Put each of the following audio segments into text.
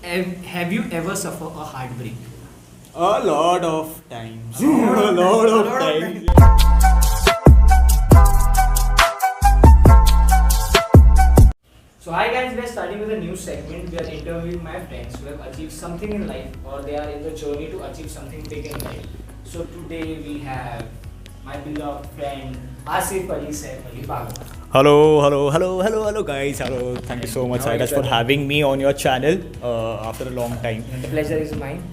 have you ever suffered a heartbreak? A lot of times. A lot of times. So hi guys, we are starting with a new segment. We are interviewing my friends who have achieved something in life or they are in the journey to achieve something big in life. So today we have my beloved friend Asif Ali Saif Ali Bhagwan. Hello guys. Hello. Thank you so much, How are Cyrus, you for doing? having me on your channel after a long time. The pleasure is mine.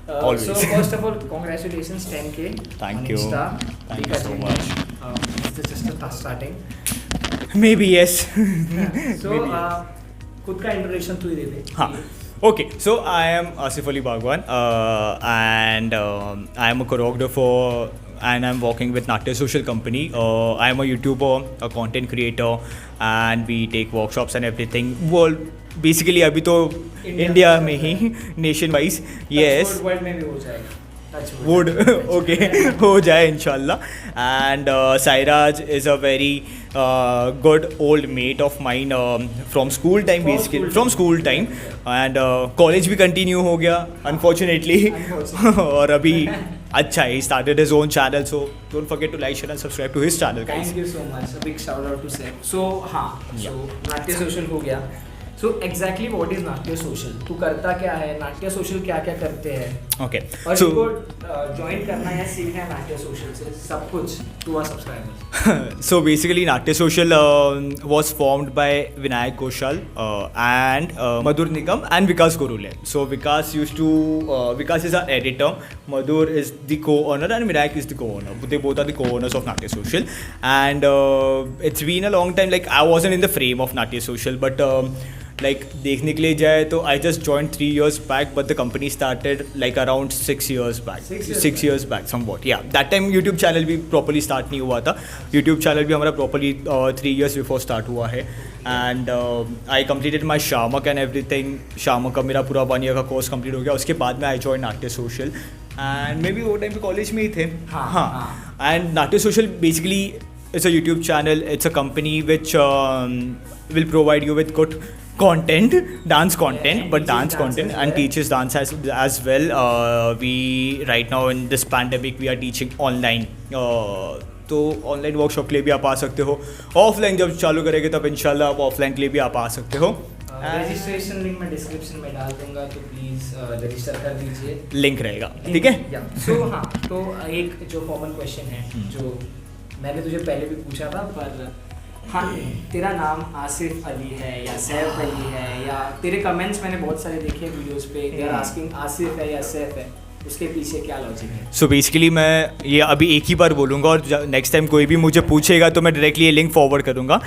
Always. So first of all, congratulations 10K Thank on you. Insta. Thank Big you so achievement. It's just a starting. Maybe yes. So खुद का introduction तू ही दे दे. हाँ. Okay, so I am Asif Ali Bhagwan and I am a choreographer and I'm working with Natya Social Company. I am a YouTuber, a content creator, and we take workshops and everything. Well, basically अभी तो India में ही nation wise yes world में भी हो जाएगा. would okay हो जाए इंशाल्लाह. And Sairaj is a very good old mate of mine from school time, basically from school time, and college भी continue हो गया unfortunately. और अभी अच्छा he started his own channel, so don't forget to like, share and subscribe to his channel, guys. Thank you so much. A big shout out to Seth. So हाँ, Yeah. so नाट्य social हो गया. So exactly what is नाट्य social? तू करता क्या है? नाट्य सोशल क्या क्या करते हैं? Okay, और so इनको ज्वाइन करना है, सीखना है नाट्य सोशल से सब कुछ to our subscribers. so basically Natya Social was formed by Vinayak Koshal and Madhur Nigam and Vikas Gorule. So Vikas Vikas is our editor, Madhur is the co-owner and Vinayak is the co-owner. They both are the co-owners of Natya Social, and it's been a long time. Like I wasn't in the frame of Natya Social, but like देखने के लिए जाए तो I just joined 3 years back, but the company started like around 6 years back. 6 years back somewhat. Yeah, that time YouTube channel भी properly start नहीं हुआ था. YouTube channel भी हमारा properly 3 years before start हुआ है. And I completed my Shamak and everything. Shamak का मेरा पूरा 1 year का course complete हो गया. उसके बाद में I joined Natya Social. And maybe वो time पे college में ही थे. हाँ. And Natya Social basically it's a YouTube channel. It's a company which will provide you with good content, dance content, but dance content and teaches dance as well. We right now in this pandemic we are teaching online. तो online workshop के लिए भी आप आ सकते हो. Offline जब चालू करेंगे तब इंशाल्लाह आप ऑफलाइन के लिए भी आप आ सकते हो. रजिस्ट्रेशन लिंक मैं डिस्क्रिप्शन में डाल दूंगा, तो प्लीज रजिस्टर कर दीजिए. लिंक रहेगा, ठीक है. सो हाँ, तो एक जो कॉमन क्वेश्चन है जो मैंने तुझे पहले भी पूछा था, पर हाँ, तेरा नाम आसिफ अली है या सैफ अली है, या तेरे कमेंट्स मैंने बहुत सारे देखे हैं वीडियोस पे, दे आर आस्किंग आसिफ है या सैफ है, उसके पीछे क्या लॉजिक है? सो बेसिकली मैं ये अभी एक ही बार बोलूँगा और नेक्स्ट टाइम कोई भी मुझे पूछेगा तो मैं डायरेक्टली ये लिंक फॉरवर्ड करूँगा.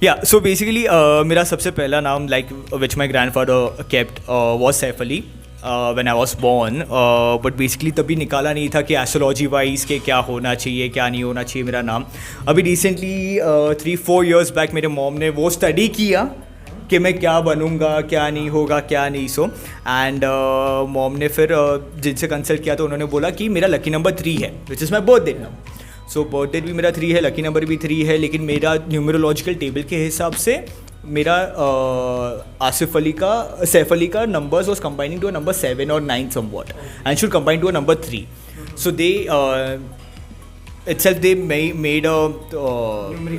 या सो बेसिकली मेरा सबसे पहला नाम like which my grandfather kept was Saif Ali when I was born, but basically तभी निकाला नहीं था कि एस्ट्रोलॉजी वाइज के क्या होना चाहिए क्या नहीं होना चाहिए मेरा नाम. अभी रिसेंटली 3-4 years बैक मेरे मॉम ने वो स्टडी किया कि मैं क्या बनूंगा क्या नहीं होगा क्या नहीं. सो एंड मॉम ने फिर जिनसे कंसल्ट किया तो उन्होंने बोला कि मेरा लकी नंबर 3 है, which is my birthday number. So birthday भी मेरा 3 है, लकी नंबर भी 3 है, लेकिन मेरा न्यूमरोलॉजिकल टेबल के हिसाब से मेरा आसिफ अली का सैफ अली का numbers was combining to a number 7 or 9 somewhat and should combine to a number 3. So they itself they made a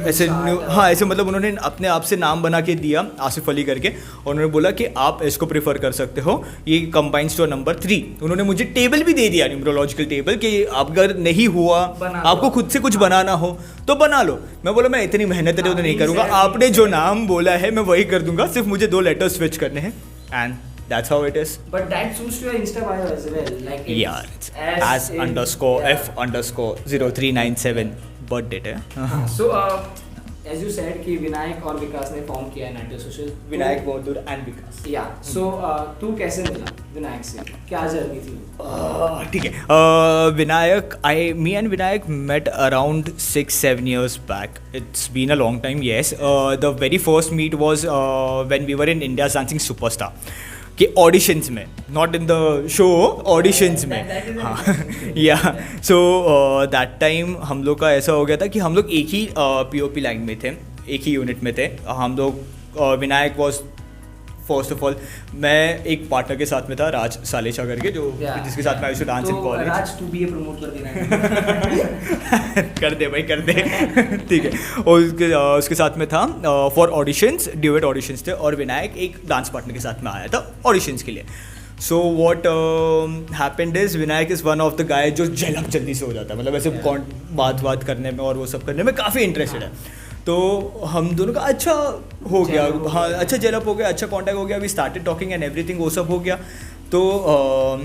ऐसे हाँ ऐसे मतलब उन्होंने अपने आप से नाम बना के दिया आसिफ अली करके, और उन्होंने बोला कि आप इसको प्रेफर कर सकते हो, ये कंबाइंस टू अ नंबर 3. उन्होंने मुझे टेबल भी दे दिया, न्यूमरोलॉजिकल टेबल, कि अगर नहीं हुआ आपको खुद से कुछ बनाना हो तो बना लो. मैं बोला मैं इतनी मेहनत तो नहीं करूँगा, आपने जो नाम बोला है मैं वही कर दूंगा, सिर्फ मुझे 2 letters स्विच करने हैं. And that's how it is. But that suits to your Insta bio as well. Like it's as_f_0397 birth date है. So as you said कि विनायक और विकास ने फॉर्म किया है नाट्य सोशल. विनायक बहादुर एंड विकास. या सो तू कैसे मिला विनायक से, क्या जर्नी थी? ठीक है. Vinayak me and Vinayak met around 6-7 years back. It's been a long time. Yes, the very first meet was when we were in India's Dancing Superstar कि ऑडिशंस में, not in the show, auditions में. हाँ या so that time हम लोग का ऐसा हो गया था कि हम लोग एक ही POP लाइन में थे, एक ही यूनिट में थे हम लोग. Vinayak was first of all मैं एक पार्टनर के साथ में था, राज सालेचा करके, जो जिसके साथ मैं डांस इन कॉलेज। राज तू भी ये प्रमोट कर देना कर दे भाई कर दे ठीक है। और उसके साथ में था फॉर ऑडिशंस, ड्यूएट ऑडिशंस थे, और विनायक एक डांस पार्टनर के साथ में आया था ऑडिशंस के लिए। So what happened is Vinayak is one of the guy जो जेलअप जल्दी से हो जाता है, मतलब ऐसे बात करने में और वो सब करने में काफ़ी इंटरेस्टेड है। तो हम दोनों का अच्छा हो गया, हाँ अच्छा जेलअप हो गया, अच्छा कॉन्टैक्ट हो गया, we started talking and everything, वो सब हो गया। तो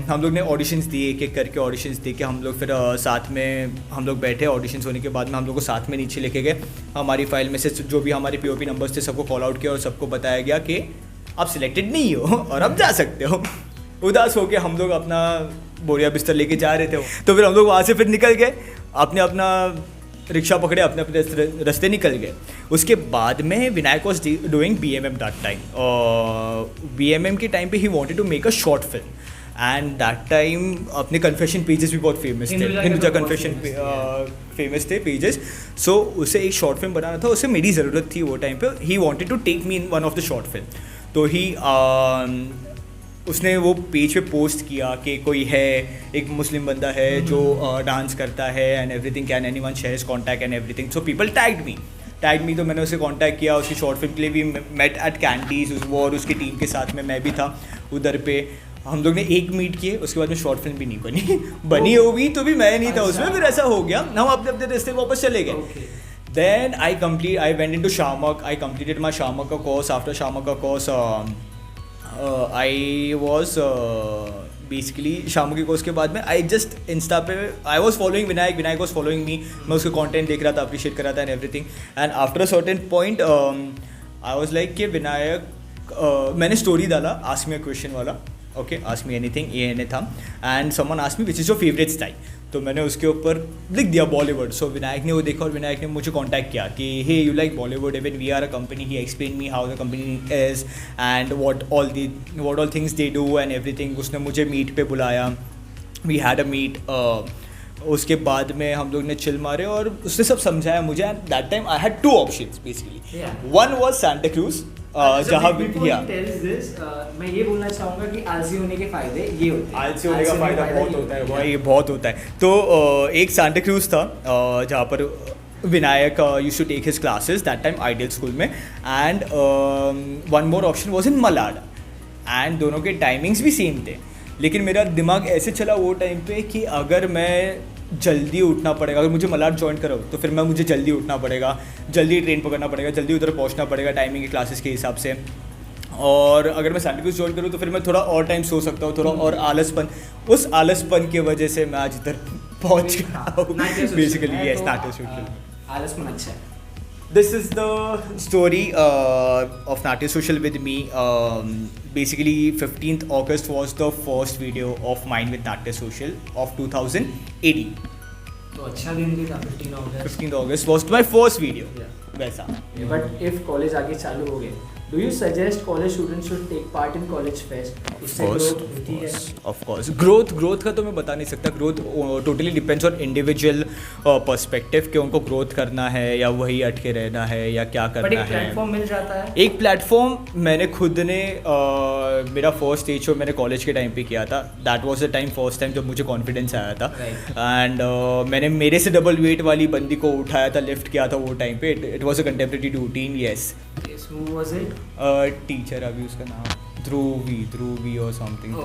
हम लोग ने ऑडिशंस दिए, एक एक करके ऑडिशंस दे के हम लोग फिर साथ में हम लोग बैठे। ऑडिशंस होने के बाद में हम लोग को साथ में नीचे लेके गए, हमारी फाइल में से जो भी हमारे POP नंबर्स थे सबको कॉल आउट किया और सबको बताया गया कि आप सिलेक्टेड नहीं हो और आप जा सकते हो। उदास होके हम लोग अपना बोरिया बिस्तर लेके जा रहे थे, तो फिर हम लोग वहाँ से फिर निकल गए, अपना रिक्शा पकड़े, अपने रास्ते निकल गए। उसके बाद में Vinayak was doing BMM that time, और BMM के टाइम पे ही wanted to make a short film, and that time अपने कन्फेशन पेजेस भी बहुत फेमस थे, हिंदुजा कन्फेशन फेमस थे पेजेस। सो उसे एक शॉर्ट फिल्म बनाना था, उसे मेरी ज़रूरत थी वो टाइम पे, ही wanted to take me in one of the short film. तो ही उसने वो पेज पे पोस्ट किया कि कोई है, एक मुस्लिम बंदा है जो डांस करता है and everything, can anyone share his contact and everything. So people tagged me, तो मैंने उसे कांटेक्ट किया। उसकी शॉर्ट फिल्म के लिए भी मेट एट कैंडीज, वो और उसकी टीम के साथ में मैं भी था उधर पे। हम लोग ने एक मीट किए, उसके बाद में शॉर्ट फिल्म भी नहीं बनी होगी तो भी मैं नहीं था उसमें, फिर ऐसा हो गया, हम अपने रास्ते वापस चले गए। Then I went into Shamak, I completed my Shamak course. After Shamak course, I was basically शाम के कोर्स के बाद में आई जस्ट इंस्टा पे I was following Vinayak was following me, मैं उसके कंटेंट देख रहा था, अप्रिशिएट कर रहा था and everything. And after a certain point I was like कि विनायक, मैंने स्टोरी डाला आस्क मी अ क्वेश्चन वाला, ओके आस्क मी एनीथिंग, ये था, and someone ask me which is your favourite style, तो मैंने उसके ऊपर लिख दिया बॉलीवुड। सो विनायक ने वो देखा और विनायक ने मुझे कांटेक्ट किया कि hey you like Bollywood, even we are a company, he explain me how the company is and what all things they do and everything. उसने मुझे मीट पे बुलाया, वी हैड अ मीट। उसके बाद में हम लोग ने चिल मारे और उसने सब समझाया मुझे। And that time I had 2 options basically, one was Santa cruise, जहाँ भी मैं ये बोलना चाहूँगा कि आलसी होने के फायदे ये होते हैं, आलसी होने का फ़ायदा बहुत होता है भाई, ये बहुत होता है। तो एक सांता क्रूज था जहाँ पर Vinayak used to take his classes that time ideal school में, and one more option was in Malad, and दोनों के टाइमिंग्स भी सेम थे। लेकिन मेरा दिमाग ऐसे चला वो टाइम पे कि अगर मैं जल्दी उठना पड़ेगा, अगर मुझे मलाड ज्वाइन करो तो फिर मुझे जल्दी उठना पड़ेगा, जल्दी ट्रेन पकड़ना पड़ेगा, जल्दी उधर पहुंचना पड़ेगा टाइमिंग के क्लासेस के हिसाब से। और अगर मैं सांता क्रूज ज्वाइन करूँ तो फिर मैं थोड़ा और टाइम सो सकता हूँ, थोड़ा और आलसपन, उस आलसपन की वजह से मैं आज इधर पहुँच गया हूँ बेसिकली। यस, आलसपन अच्छा है। This is the story of Natya Social with me. Basically, 15th August was the first video of mine with Natya Social of 2018. तो अच्छा दिन भी था 15 अगस्त। 15th August was my first video. वैसा। But if कॉलेज आगे चालू हो गए, do you suggest college students should take part in college fest? उससे growth होती है? Of course. Growth का तो मैं बता नहीं सकता. Growth totally depends on individual perspective कि उनको growth करना है या वही अटके रहना है या क्या करना है. But एक प्लेटफॉर्म मिल जाता है. एक प्लेटफॉर्म मैंने खुद ने मेरा फर्स्ट स्टेज शो मैंने कॉलेज के टाइम पे किया था. That was the time first time जब मुझे कॉन्फिडेंस आया था. एंड मैंने मेरे से डबल वेट वाली बंदी को उठाया था, लिफ्ट किया था वो टाइम पे. It was a contemporary routine. Yes. Who was it? Teacher, अभी उसका नाम ध्रुवी और समथिंग.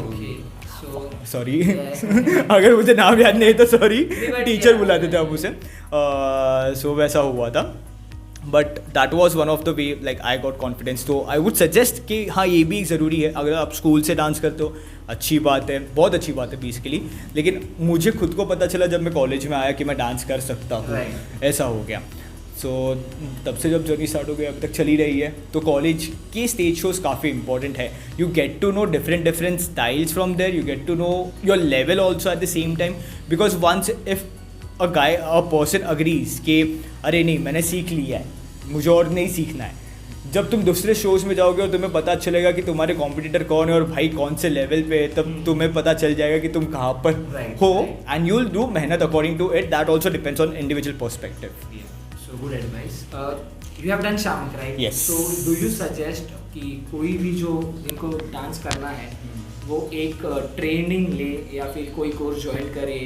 सॉरी अगर मुझे नाम याद नहीं तो सॉरी. टीचर बुलाते थे हम उसे. सो वैसा हुआ था. But that was one of the way like I got confidence. तो आई वुड सजेस्ट कि हाँ ये भी ज़रूरी है. अगर आप स्कूल से डांस करते हो अच्छी बात है, बहुत अच्छी बात है बेसिकली. लेकिन मुझे खुद को पता चला जब मैं कॉलेज में आया कि मैं डांस कर सकता हूँ. ऐसा हो गया. सो तब से जब जर्नी स्टार्ट हो गई अभी तक चली रही है. तो कॉलेज के स्टेज शोज़ काफ़ी इंपॉर्टेंट है. You get to know different styles from there. You get to know your level also at the same time. Because once if a person agrees कि अरे नहीं मैंने सीख लिया है, मुझे और नहीं सीखना है. जब तुम दूसरे शोज़ में जाओगे और तुम्हें पता चलेगा कि तुम्हारे कॉम्पिटिटर कौन है और भाई कौन से लेवल पे है, तब तुम्हें पता चल जाएगा कि तुम कहाँ पर हो. एंड यू विल डू मेहनत according to it. That also depends on individual perspective. So good advice. You have done Shamik, right? Yes. So do you suggest कि कोई भी जो जिनको डांस करना है वो एक ट्रेनिंग ले या फिर कोई कोर्स ज्वाइन करे,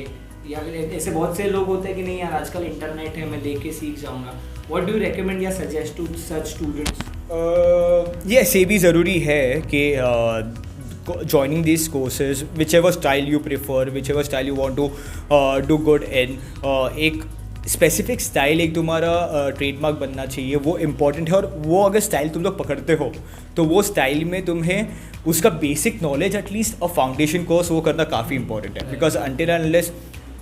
या फिर ऐसे बहुत से लोग होते हैं कि नहीं यार आजकल इंटरनेट है मैं देख के सीख जाऊँगा, व्हाट डू यू रिकमेंड या सजेस्ट टू सच स्टूडेंट्स? ये भी ज़रूरी है कि joining these courses, whichever style you prefer, whichever style you want to do good in, एक स्पेसिफिक स्टाइल एक तुम्हारा ट्रेडमार्क बनना चाहिए, वो इम्पॉर्टेंट है। और वो अगर स्टाइल तुम लोग पकड़ते हो तो वो स्टाइल में तुम्हें उसका बेसिक नॉलेज एटलीस्ट और फाउंडेशन कोर्स वो करना काफ़ी इंपॉर्टेंट है। बिकॉज अनटिल एंड अनलेस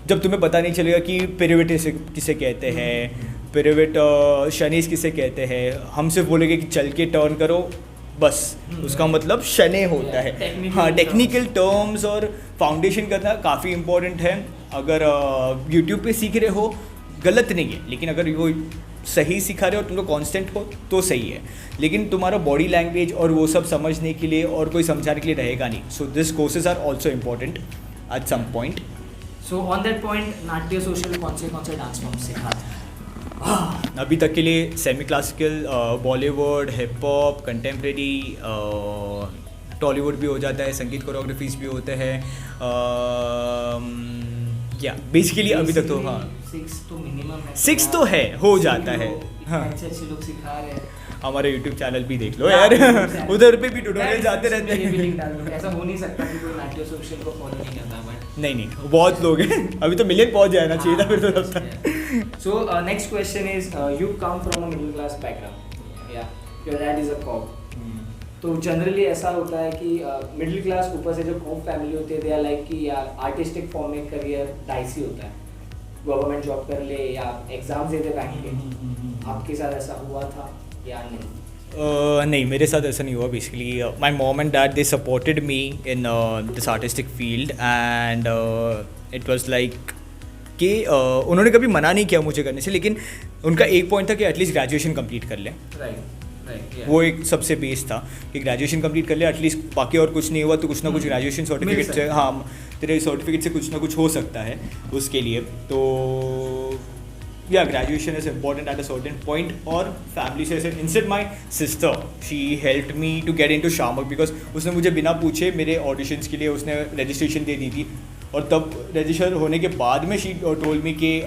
जब तुम्हें पता नहीं चलेगा कि पिरामिड किसे कहते हैं, पिरामिड शनीज किसे कहते हैं, हम सिर्फ बोलेंगे कि चल के टर्न करो बस, उसका मतलब शने होता है। हाँ, टेक्निकल टर्म्स और फाउंडेशन करना काफ़ी इम्पोर्टेंट है। अगर यूट्यूब पे सीख रहे हो गलत नहीं है, लेकिन अगर वो सही सिखा रहे हो तुम लोग कांस्टेंट हो तो सही है, लेकिन तुम्हारा बॉडी लैंग्वेज और वो सब समझने के लिए और कोई समझाने के लिए रहेगा नहीं। So this courses are also important at some point. So on that point Natya social कौन से डांस फॉर्म सिखाते हैं? अभी तक के लिए semi classical, Bollywood, hip hop, contemporary, Tollywood भी हो जाता है, संगीत कोरियोग्राफीज भी होते हैं। या बेसिकली अभी तक तो हाँ 6 तो मिनिमम है, 6 तो है, हो जाता है। हाँ, अच्छे लोग सिखा रहे हैं। हमारे यूट्यूब चैनल भी देख लो यार, उधर पे भी ट्यूटोरियल जाते रहते हैं। ऐसा हो नहीं सकता कि कोई नाट्य सोशल को फॉलो नहीं करता, बट नहीं बहुत लोग हैं, अभी तो मिलियन पहुंच जाना चाहिए था फिर तो तब। So next question is, you come from a middle class background, या your dad is a cop. तो जनरली ऐसा होता है कि मिडिल क्लास ऊपर से जो कॉप फैमिली होती है, दे आर लाइक कि यार आर्टिस्टिक फॉर्म में करियर डाइसी होता है, गवर्नमेंट जॉब कर ले या एग्जाम्स दे दे बैंक के। आपके साथ ऐसा हुआ था या नहीं? नहीं, मेरे साथ ऐसा नहीं हुआ। Basically my mom and dad they supported me in this artistic field and it was like कि उन्होंने कभी मना नहीं किया मुझे करने से, लेकिन उनका एक पॉइंट था कि एटलीस्ट ग्रेजुएशन कंप्लीट कर लें। वो एक सबसे बेस था कि ग्रेजुएशन कंप्लीट कर ले एटलीस्ट, बाकी और कुछ नहीं हुआ तो कुछ ना कुछ ग्रेजुएशन सर्टिफिकेट से, हाँ तेरे सर्टिफिकेट से कुछ ना कुछ हो सकता है उसके लिए। तो या graduation is important at a certain point. और फैमिली से ऐसे instead my sister, she helped me to get in to Shiamak, because उसने मुझे बिना पूछे मेरे ऑडिशंस के लिए उसने रजिस्ट्रेशन दे दी थी। और तब रजिस्टर होने के बाद में शी टोल्ड मी कि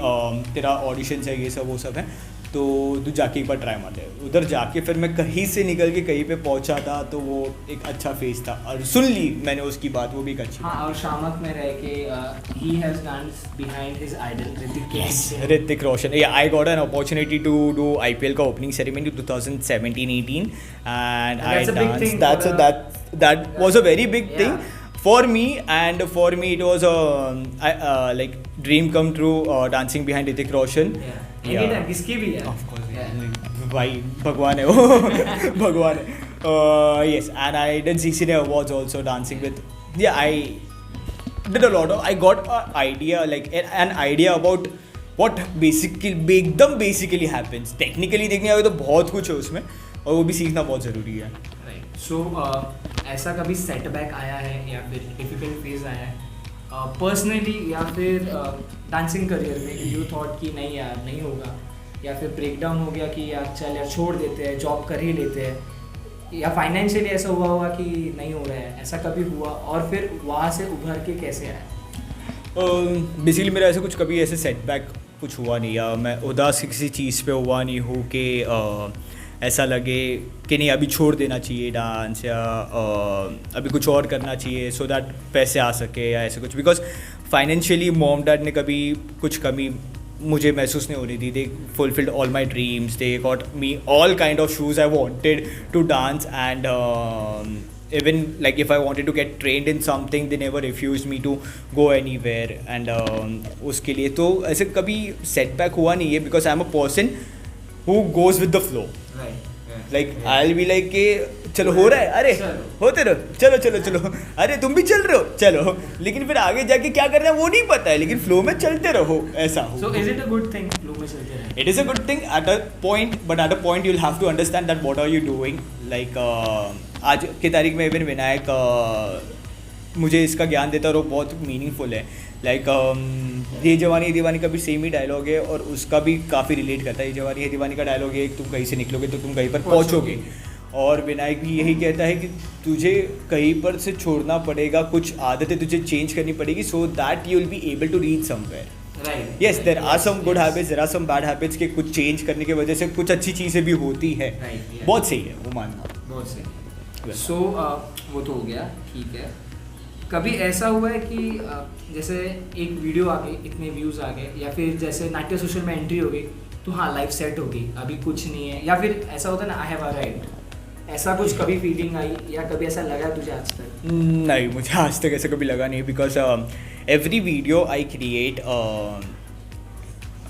तेरा ऑडिशंस है, ये सब वो सब है, तो तू जाके एक बार ट्राई मार दे। उधर जाके फिर मैं कहीं से निकल के कहीं पे पहुंचा था, तो वो एक अच्छा फेज था और सुन ली मैंने उसकी बात, वो भी एक अच्छी। हाँ, और शामक में रह के he has danced behind his idol Hrithik Roshan. Yeah, I got an opportunity to do IPL का opening ceremony 2017-18 and I danced. That was a very big thing for me, and for me it was a like dream come true, dancing behind Hrithik Roshan. किसकी भी है, of course, भाई भगवान है वो भगवान है। Yes, and I did CCD awards also dancing with, yeah, I did a lot of, I got an idea, like an idea about what एकदम बेसिकली happens। टेक्निकली देखने आए तो बहुत कुछ है उसमें, और वो भी सीखना बहुत ज़रूरी है। सो ऐसा कभी सेटबैक आया है या फिर डिफिकल्ट फेज आया है पर्सनली या फिर डांसिंग करियर में, यू थॉट कि नहीं यार नहीं होगा, या फिर ब्रेक डाउन हो गया कि यार चल यार छोड़ देते हैं, जॉब कर ही लेते हैं, या फाइनेंशियली ऐसा हुआ होगा कि नहीं हो रहा है, ऐसा कभी हुआ? और फिर वहाँ से उभर के कैसे आया? बेसिकली मेरा ऐसा कुछ कभी ऐसे सेटबैक कुछ हुआ नहीं, या मैं उदास किसी चीज़ पे हुआ नहीं हूँ कि ऐसा लगे कि नहीं अभी छोड़ देना चाहिए डांस, या अभी कुछ और करना चाहिए सो दैट पैसे आ सके या ऐसे कुछ। बिकॉज फाइनेंशियली मॉम डैड ने कभी कुछ कमी मुझे महसूस नहीं होनी दी। They fulfilled all my dreams, they got me all kind of shoes I wanted to dance, and even like if I wanted to get trained in something, they never refused me to go anywhere, and उसके लिए तो ऐसे कभी setback हुआ नहीं है, because I'm a person who goes with the flow. Like I'll be like कि चलो हो रहा है, अरे होते रहो, चलो चलो चलो, अरे तुम भी चल रहे हो चलो, लेकिन फिर आगे जाके क्या करना है वो नहीं पता है, लेकिन फ्लो में चलते रहो, ऐसा हो। So is it a good thing flow में चलते रहो? It is a good thing at a point, but at a point you'll have to understand that what are you doing. Like आज की तारीख में इवन विनायक मुझे इसका ज्ञान देता है और वो बहुत मीनिंगफुल है। लाइक ये जवानी है दीवानी का भी सेम ही डायलॉग है, और उसका भी काफ़ी रिलेट करता है। ये जवानी है दीवानी का डायलॉग है, तुम कहीं से निकलोगे तो तुम कहीं पर पहुँचोगे, और विनायक भी यही कहता है कि तुझे कहीं पर से छोड़ना पड़ेगा, कुछ आदतें तुझे चेंज करनी पड़ेगी so that you will be able to reach somewhere. Right. Yes, there are some good habits, there are some bad habits के कुछ चेंज करने की वजह से कुछ अच्छी चीज़ें भी होती है. Right, yeah. बहुत सही है वो मानना. बहुत सही. So वो तो हो गया, ठीक है. कभी ऐसा हुआ है कि जैसे एक वीडियो आ गई, इतने व्यूज़ आ गए, या फिर जैसे नाट्य सोशल में एंट्री हो गई तो हाँ लाइफ सेट होगी, अभी कुछ नहीं है, या फिर ऐसा होता है ना आई हैव अराइव्ड, ऐसा कुछ कभी फीलिंग आई या कभी ऐसा लगा तुझे आज तक? नहीं, मुझे आज तक ऐसा कभी लगा नहीं, because every video I create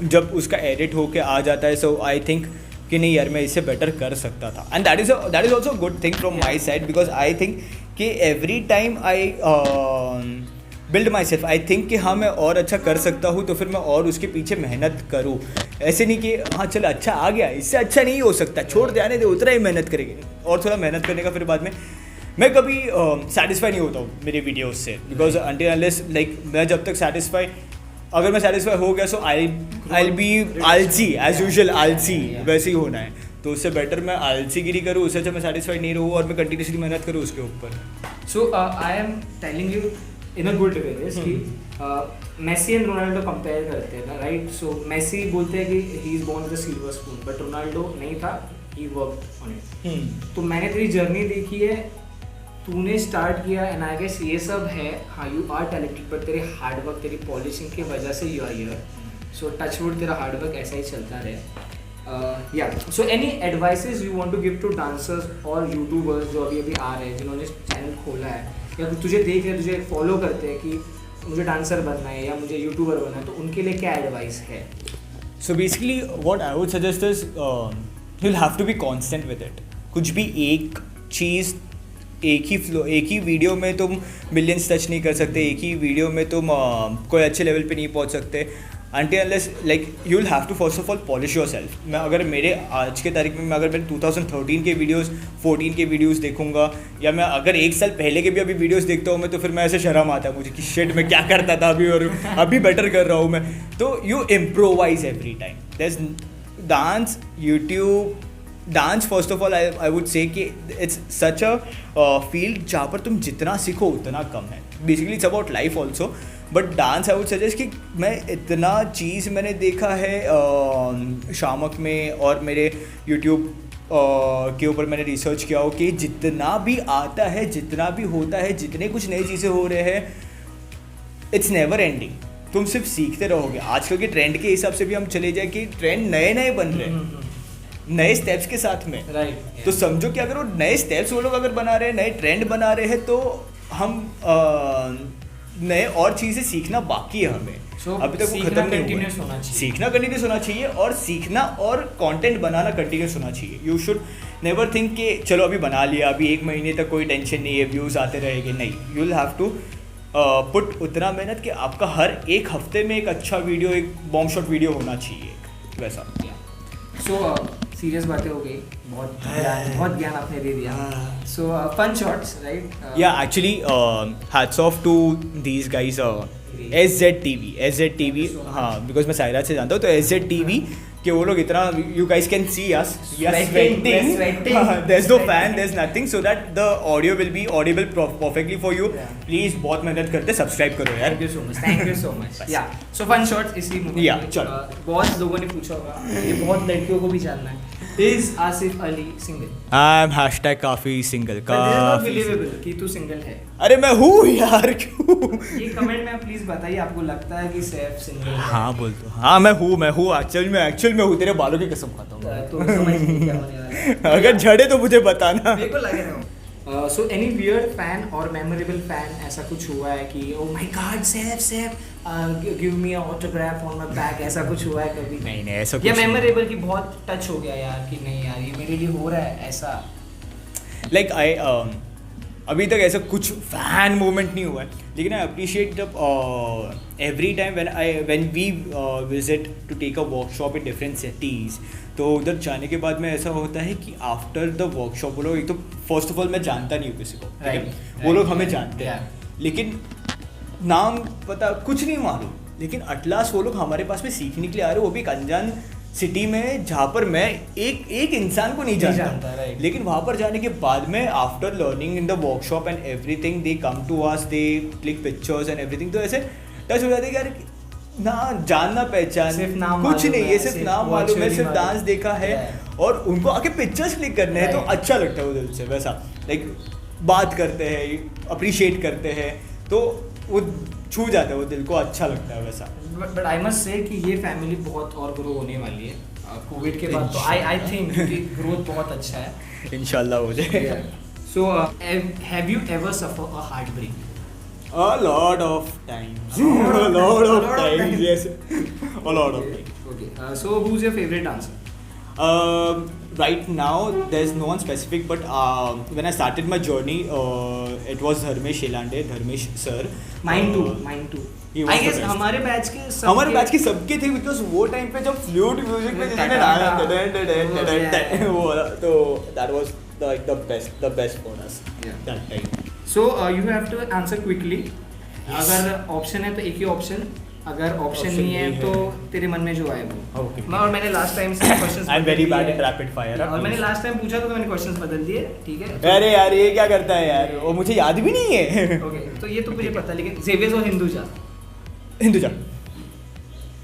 जब उसका एडिट होके आ जाता है सो आई थिंक कि नहीं यार मैं इससे बेटर कर सकता था. And that is also good thing from my side, because I think कि every time I build myself, I think कि हाँ मैं और अच्छा कर सकता हूँ तो फिर मैं और उसके पीछे मेहनत करूँ. ऐसे नहीं कि हाँ चलो अच्छा आ गया, इससे अच्छा नहीं हो सकता, छोड़ दे आने दे, उतना ही मेहनत करेंगे और थोड़ा मेहनत करने का फिर बाद में. मैं कभी सेटिस्फाई नहीं होता हूँ मेरे वीडियोस से, बिकॉज अनटिल अनलेस लाइक मैं जब तक सेटिस्फाई, अगर मैं सेटिस्फाई हो गया सो आई बी आलसी एज यूजुअल, आलसी वैसे ही होना है. तो उससे बेटर मैं आलसीगिरी करूँ, उससे अच्छा मैं सेटिस्फाइड नहीं रहूँ और मैं कंटिन्यूसली मेहनत करूँ उसके ऊपर. So I am telling you in a good way कि मेसी एंड रोनाल्डो कंपेयर करते हैं ना, राइट? सो मेसी बोलते हैं कि he is born with a silver spoon, but Ronaldo नहीं था, ही वर्कड ऑन इट. तो मैंने तेरी जर्नी देखी है, तूने स्टार्ट किया एंड आई गेस ये सब है, हाँ यू आर टैलेंटेड, बट तेरे हार्डवर्क, तेरी पॉलिशिंग की वजह से you are here. So touchwood तेरा हार्डवर्क ऐसा ही चलता रहे. Yeah so any advices you want to give to dancers और यूट्यूबर्स जो अभी अभी आ रहे हैं, जिन्होंने चैनल खोला है या तुझे देख रहे, तुझे फॉलो करते हैं कि मुझे डांसर बनना है या मुझे यूट्यूबर बनना है, तो उनके लिए क्या एडवाइस है? So basically what I would suggest is you will have to be constant with it. कुछ भी एक चीज़ एक ही वीडियो में तुम मिलियंस टच नहीं कर सकते, एक ही वीडियो में तुम कोई अच्छे लेवल पे नहीं पहुंच सकते. until unless like you will have to first of all polish yourself. मैं अगर मेरे आज के तारीख में अगर मैंने 2013 के वीडियोस 14 के वीडियोस देखूंगा या मैं अगर एक साल पहले के भी अभी वीडियोस देखता हूँ मैं, तो फिर मैं ऐसे शर्म आता है मुझे कि शिट मैं क्या करता था अभी और अभी बेटर कर रहा हूँ मैं. तो you improvise every time. There is dance, YouTube, dance first of all I would say कि इट्स सच अ फील्ड जहाँ पर तुम जितना सीखो उतना कम है. Basically it's about life also, but dance I would suggest कि मैं इतना चीज़ मैंने देखा है शामक में और मेरे यूट्यूब के ऊपर मैंने रिसर्च किया हो कि जितना भी आता है, जितना भी होता है, जितने कुछ नई चीज़ें हो रहे हैं, इट्स नेवर एंडिंग. तुम सिर्फ सीखते रहोगे. आजकल के ट्रेंड के हिसाब से भी हम चले जाए कि ट्रेंड नए नए बन रहे हैं नए स्टेप्स के साथ में, राइट. तो समझो कि अगर वो नए स्टेप्स वो लोग अगर बना रहे हैं, नए ट्रेंड बना रहे हैं, तो हम नए और चीज़ें सीखना बाकी है हमें. अभी तक वो खत्म नहीं हुआ. सीखना कंटिन्यूस होना चाहिए और सीखना और कंटेंट बनाना कंटिन्यूस होना चाहिए. यू शुड नेवर थिंक कि चलो अभी बना लिया, अभी एक महीने तक कोई टेंशन नहीं है, व्यूज़ आते रहेंगे. नहीं, you will have to put उतना मेहनत कि आपका हर एक हफ्ते में एक अच्छा वीडियो, एक बॉम्ब शॉट वीडियो होना चाहिए वैसा. सो सीरियस बातें हो गई, बहुत ज्ञान आपने दे दिया. So fun shots, right? Yeah actually hats off to these guys SZ TV. हाँ, बिकॉज मैं सायराज से जानता हूँ, तो SZ TV कि वो लोग इतना, you guys can see us, we are sweating. There's no fan, there's nothing, so that the audio will be audible perfectly for you. Please बहुत मेहनत करते, सब्सक्राइब करो यार. Thank you so much. Yeah. So fun shots इसी movie में. चलो. बहुत लोगों ने पूछा होगा, ये बहुत लड़कियों को भी जानना है. Is Asif Ali single? I'm #काफी single. काफी believable कि तू single है. अरे मैं हूँ यार, क्यों? ये कमेंट में प्लीज बताइए, आपको लगता है कि सैफ सिंगल है? हाँ बोल दो. हाँ मैं हूँ एक्चुअल में हूँ. तेरे बालों की कसम खाता हूँ. तो समझ नहीं क्या होने वाला है. अगर झड़े तो मुझे बताना. मेरे को लगे ना. सो एनी वियर्ड फैन और मेमोरेबल फैन ऐसा कुछ हुआ है कि oh my God Saif give me a autograph on my back, ऐसा कुछ हुआ है कभी? नहीं ऐसा कुछ. या मेमोरेबल कि बहुत टच हो गया यार कि नहीं यार ये मेरे लिए हो रहा है ऐसा? लाइक आई अभी तक ऐसा कुछ फैन मोमेंट नहीं हुआ है, लेकिन I appreciate every time when we visit to take a workshop in different cities. तो उधर जाने के बाद में ऐसा होता है कि आफ्टर द वर्कशॉप वो लोग, एक तो फर्स्ट ऑफ ऑल मैं जानता नहीं हूँ किसी को, वो लोग हमें जानते हैं, लेकिन नाम पता कुछ नहीं मालूम, लेकिन अटलास वो लोग हमारे पास में सीखने के लिए आ रहे हो, वो भी एक अनजान सिटी में जहाँ पर मैं एक इंसान को नहीं जानता, right. लेकिन वहाँ पर जाने के बाद में after learning in the workshop and everything they come to us, they click pictures and everything, तो ऐसे टच हो जाते हैं कि यार ना जानना पहचान सिर्फ नाम कुछ नहीं, ये सिर्फ सिर्फ नाम मालूम है, सिर्फ मालूम। डांस देखा है और उनको आके पिक्चर्स क्लिक करने हैं तो Right. अच्छा लगता है वो दिल से, वैसा लाइक बात करते हैं, अप्रिशिएट करते हैं, तो वो छू जाता है, वो दिल को अच्छा लगता है वैसा। बट आई मस्ट से कि ये फैमिली बहुत और ग्रो होने वाली है कोविड के बाद, तो आई थिंक कि ग्रोथ बहुत अच्छा है इंशाल्लाह हो जाए। So have you ever suffer a heart break? A lot of times. A lot of times, yes. A lot of times. Okay. So who's your favorite dancer? Right now, there's no one specific, but when I started my journey, it was Dharmesh Shelande, Dharmesh sir. Mine too. He was I the guess best. हमारे batch के हमारे batch के सबके थे, because वो time पे जब flute music में जिसने डांस वो वाला, तो that was the best for us that time. So you have to answer quickly. अगर ऑप्शन है तो एक ही ऑप्शन, अगर ऑप्शन Option नहीं है नहीं है। तो तेरे मन में जो आए वो। Okay. और मैंने लास्ट टाइम से questions I'm very bad at rapid fire. और मैंने लास्ट टाइम पूछा तो मैंने क्वेश्चंस बदल दिए, ठीक है? अरे यार ये क्या करता है यार, वो मुझे याद भी नहीं है। ओके, तो ये तो मुझे पता है, लेकिन जेवियर्स और हिंदुजा, हिंदुजा।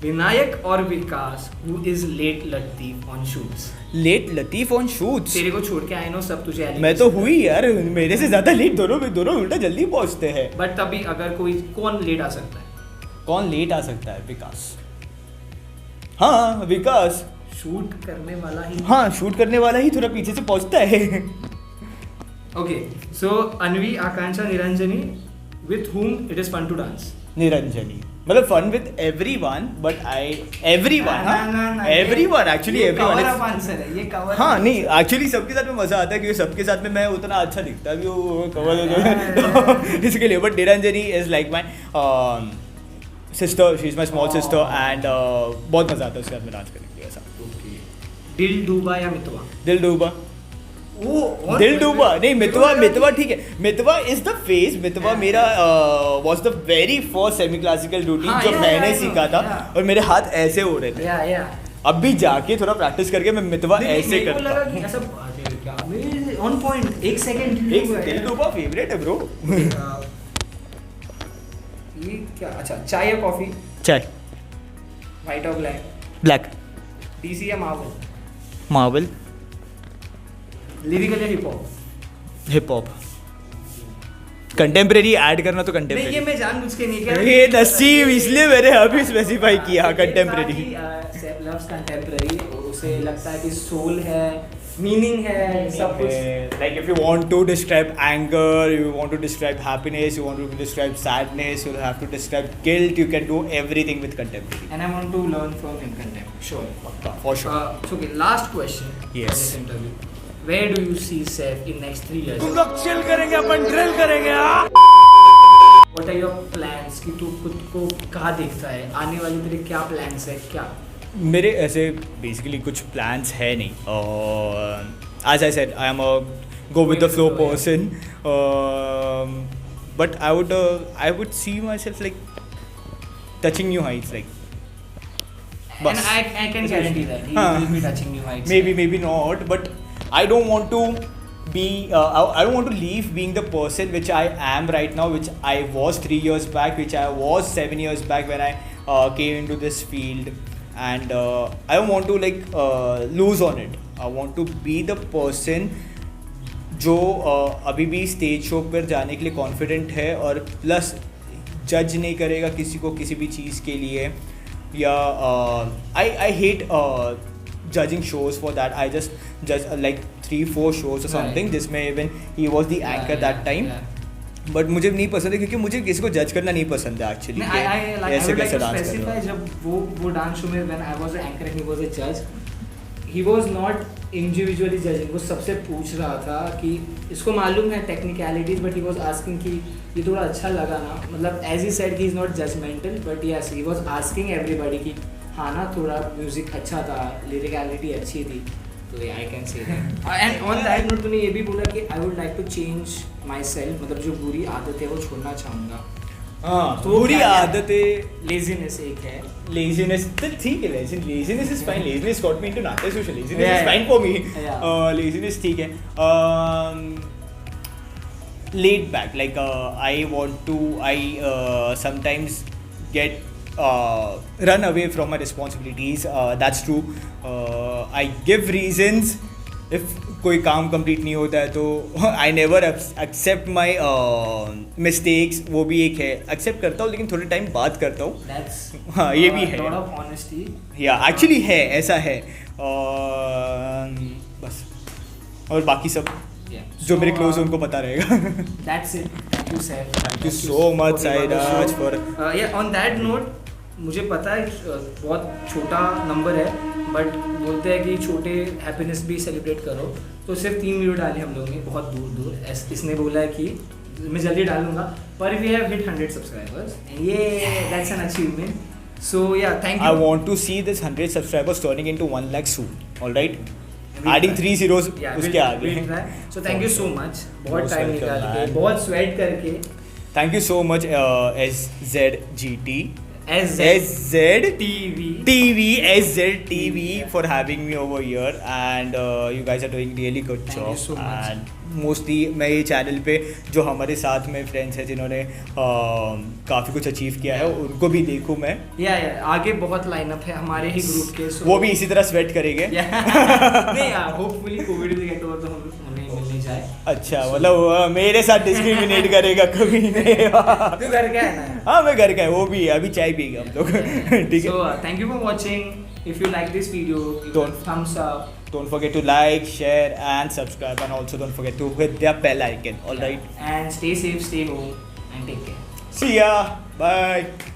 विनायक और विकास, हु इज लेट लतीफ ऑन शूट्स? लेट लतीफ ऑन शूट्स। तेरे को छोड़ के आई नो सब तुझे मैं तो हुई यार, मेरे से ज्यादा लेट दोनों उल्टा जल्दी पहुंचते हैं। बट तभी अगर कोई कौन लेट आ सकता है? कौन लेट आ सकता है? विकास। हाँ विकास। शूट करने वाला ही। हाँ शूट करने वाला ही थोड़ा पीछे से पहुंचता है। Okay, so Anvi, Akanksha, Niranjani, with whom it is fun to dance? Niranjani, मतलब fun with everyone, but everyone, हाँ everyone, actually everyone. Cover up answer है ये, कवर। हाँ नहीं, एक्चुअली सबके साथ में मजा आता है क्योंकि सबके साथ में मैं उतना अच्छा दिखता भी हूँ, कवर इसके लिए। But Niranjani is like my sister, she is my small sister, and बहुत मजा आता है उसके साथ में डांस करने के लिए ऐसा। दिल डूबा या मितवा? दिल डूबा। वो दिल डूबा नहीं, मितवा ठीक है। मितवा इज द फेज, मितवा मेरा was the very first semi classical routine जो मैंने सीखा था, और मेरे हाथ ऐसे हो रहे थे। या अब भी जाके थोड़ा प्रैक्टिस करके मैं मितवा ऐसे करता लगा हूँ। कि ऐसा क्या मेरे ऑन पॉइंट, एक सेकंड। एक दिल डूबा फेवरेट है ब्रो। ये क्या? अच्छा, चाय या कॉफी? चाय। व्हाइट और ब्लैक? ब्लैक। डीसी या मार्वल? मार्वल। लिरिकल या hip hop? Hip hop. Contemporary add करना तो नहीं, ये कंटेम्प्रेरी। मैं जानबूझ के नहीं कह रहा। ये नसीब, इसलिए मैंने अभी स्पेसिफाई किया कंटेम्प्रेरी। सेफ लव्स कंटेम्प्रेरी, उसे लगता है कि सोल है, मीनिंग है, सब कुछ। Like if you want to describe anger, you want to describe happiness, you want to describe sadness, you have to describe guilt, you can do everything with contemporary. And I want to learn from him contemporary. Sure. For sure. So okay, last question. Yes. For this interview. Where do you see Saif in next 3 years? तुम लोग chill करेंगे, अपन drill करेंगे। What are your plans? कि तू खुद को कहाँ देखता है? आने वाले तेरे क्या plans है? क्या? मेरे ऐसे बेसिकली कुछ प्लान्स है नहीं, और as I said I am a go with the flow person, but I would see myself like touching new heights, like And I can guarantee that he will be touching new heights. maybe not, but I don't want to be I don't want to leave being the person which I am right now, which I was 3 years back, which I was 7 years back when I came into this field, and I don't want to like lose on it. I want to be the person जो अभी भी stage show पर जाने के लिए confident है, और plus जज नहीं करेगा किसी को किसी भी चीज़ के लिए, या I hate judging shows for that. I just judge like 3-4 shows or something, Right. जिसमें even he was the anchor that time. But मुझे नहीं पसंद है क्योंकि मुझे किसी को जज करना नहीं पसंद है actually. I would like to specify, जब वो डांस शो में when I was an anchor and he was a judge, he was not individually judging, वो सबसे पूछ रहा था कि इसको मालूम है technicalities, but he was asking कि ये थोड़ा अच्छा लगा ना, मतलब as he said he is not judgmental, but yes he was asking everybody कि हाँ ना थोड़ा म्यूजिक अच्छा था, लिरिकलिटी अच्छी थी, तो I can say and on that note तूने ये भी बोला कि I would like to change myself, मतलब जो बुरी आदत है वो छोड़ना चाहूँगा। हाँ तो बुरी क्या है? आदतें लेजीनेस एक है. laziness तो ठीक है laziness is fine laziness got me into Nate social laziness Yeah, is yeah. fine for me Yeah. laziness ठीक है laid back like I sometimes get run away from my responsibilities that's true I give reasons if कोई काम complete नहीं होता है तो I never accept my mistakes वो भी एक है एक्सेप्ट करता हूँ लेकिन थोड़े टाइम बाद करता हूँ That's हाँ ये भी है lot of honesty. या एक्चुअली है ऐसा है बस और बाकी सब Yeah. जो मेरे So, क्लोज है उनको पता रहेगा That's it. Thank you, Saif. Thank you so much, for being on the Sairaj, show. for- Yeah, on that note, मुझे पता है बहुत छोटा नंबर है बट बोलते हैं कि छोटे हैप्पीनेस भी सेलिब्रेट करो. तो सिर्फ 3 वीडियो डाले हम लोगों ने बहुत दूर दूर. इसने बोला है कि मैं जल्दी डालूंगा पर we have hit 100 subscribers and ये that's an achievement. So yeah thank I you. want to see this 100 subscribers turning into 1 lakh soon alright adding 3 zeros उसके आगे so thank you so much. बहुत Most टाइम welcome, निकाल के man. बहुत sweat करके thank you so much SZGT SZ TV TV. SZTV for having me over here and you guys are doing really good Thank job you so much. and mostly मैं ये channel पे जो हमारे साथ में friends हैं जिन्होंने काफ़ी कुछ अचीव किया है उनको भी देखूँ मैं या आगे बहुत लाइनअप है हमारे ही ग्रुप के. So, वो भी इसी तरह स्वेट करेंगे नहीं यार होपफुली कोविड भी गेट ओवर तो हम हमें मिलने जाए. अच्छा मतलब मेरे साथ डिस्क्रिमिनेट करेगा कभी नहीं तू घर का है ना. हाँ मैं घर का है वो भी है अभी चाय पिएगा हम लोग ठीक है So thank you for watching. If you like this video, Don't- thumbs up. don't forget to like share and subscribe and also don't forget to hit the bell icon all right And stay safe, stay home, and take care. see ya bye